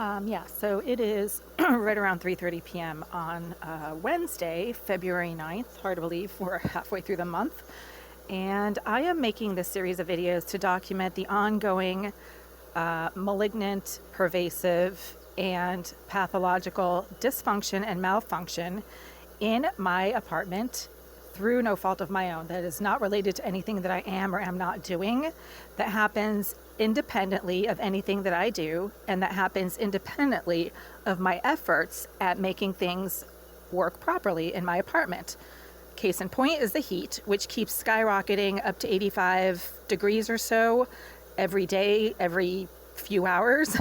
Yeah, so it is right around 3:30 p.m. on Wednesday, February 9th. Hard to believe we're halfway through the month. And I am making this series of videos to document the ongoing malignant, pervasive, and pathological dysfunction and malfunction in my apartment through no fault of my own. That is not related to anything that I am or am not doing. That happens independently of anything that I do, and that happens independently of my efforts at making things work properly in my apartment. Case in point is the heat, which keeps skyrocketing up to 85 degrees or so every day, every few hours.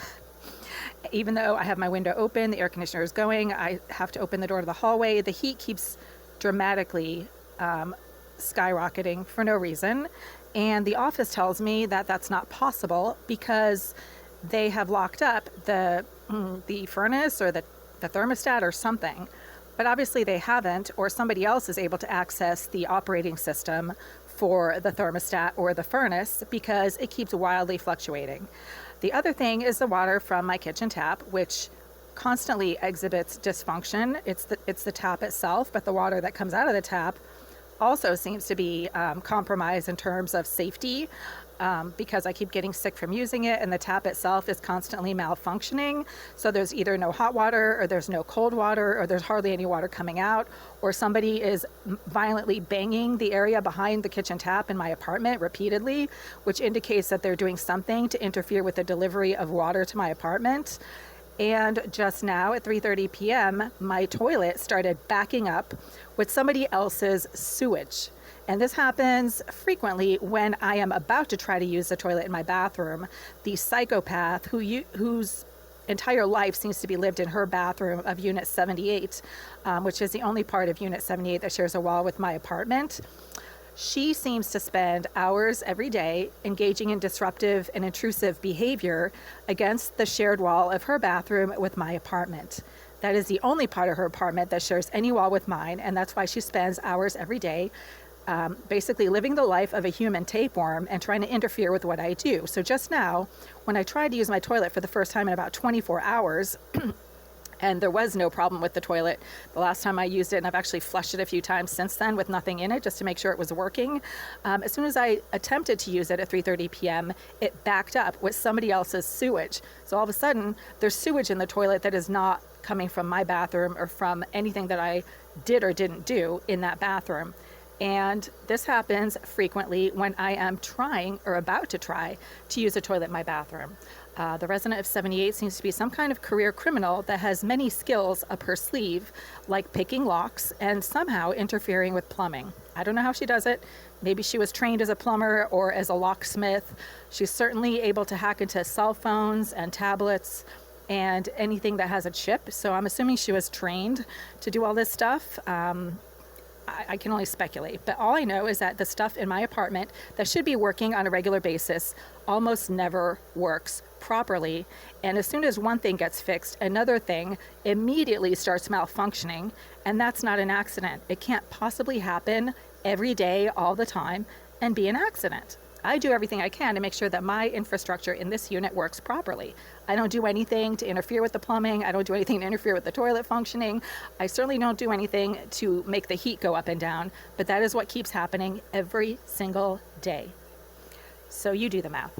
Even though I have my window open, the air conditioner is going, I have to open the door to the hallway. The heat keeps dramatically skyrocketing for no reason. And the office tells me that that's not possible because they have locked up the furnace or the thermostat or something. But obviously they haven't, or somebody else is able to access the operating system for the thermostat or the furnace because it keeps wildly fluctuating. The other thing is the water from my kitchen tap, which constantly exhibits dysfunction. It's the tap itself, but the water that comes out of the tap also seems to be compromised in terms of safety because I keep getting sick from using it, and the tap itself is constantly malfunctioning. So there's either no hot water, or there's no cold water, or there's hardly any water coming out, or somebody is violently banging the area behind the kitchen tap in my apartment repeatedly, which indicates that they're doing something to interfere with the delivery of water to my apartment. And just now at 3:30 p.m., my toilet started backing up with somebody else's sewage. And this happens frequently when I am about to try to use the toilet in my bathroom. The psychopath whose entire life seems to be lived in her bathroom of Unit 78, which is the only part of Unit 78 that shares a wall with my apartment. She seems to spend hours every day engaging in disruptive and intrusive behavior against the shared wall of her bathroom with my apartment. That is the only part of her apartment that shares any wall with mine, and that's why she spends hours every day basically living the life of a human tapeworm and trying to interfere with what I do. So just now, when I tried to use my toilet for the first time in about 24 hours, and there was no problem with the toilet the last time I used it, and I've actually flushed it a few times since then with nothing in it just to make sure it was working. As soon as I attempted to use it at 3:30 p.m., it backed up with somebody else's sewage. So all of a sudden, there's sewage in the toilet that is not coming from my bathroom or from anything that I did or didn't do in that bathroom. And this happens frequently when I am trying or about to try to use a toilet in my bathroom. The resident of 78 seems to be some kind of career criminal that has many skills up her sleeve, like picking locks and somehow interfering with plumbing. I don't know how she does it. Maybe she was trained as a plumber or as a locksmith. She's certainly able to hack into cell phones and tablets and anything that has a chip. So I'm assuming she was trained to do all this stuff. I can only speculate, but all I know is that the stuff in my apartment that should be working on a regular basis almost never works properly. And as soon as one thing gets fixed, another thing immediately starts malfunctioning. And that's not an accident. It can't possibly happen every day, all the time, and be an accident. I do everything I can to make sure that my infrastructure in this unit works properly. I don't do anything to interfere with the plumbing. I don't do anything to interfere with the toilet functioning. I certainly don't do anything to make the heat go up and down, but that is what keeps happening every single day. So you do the math.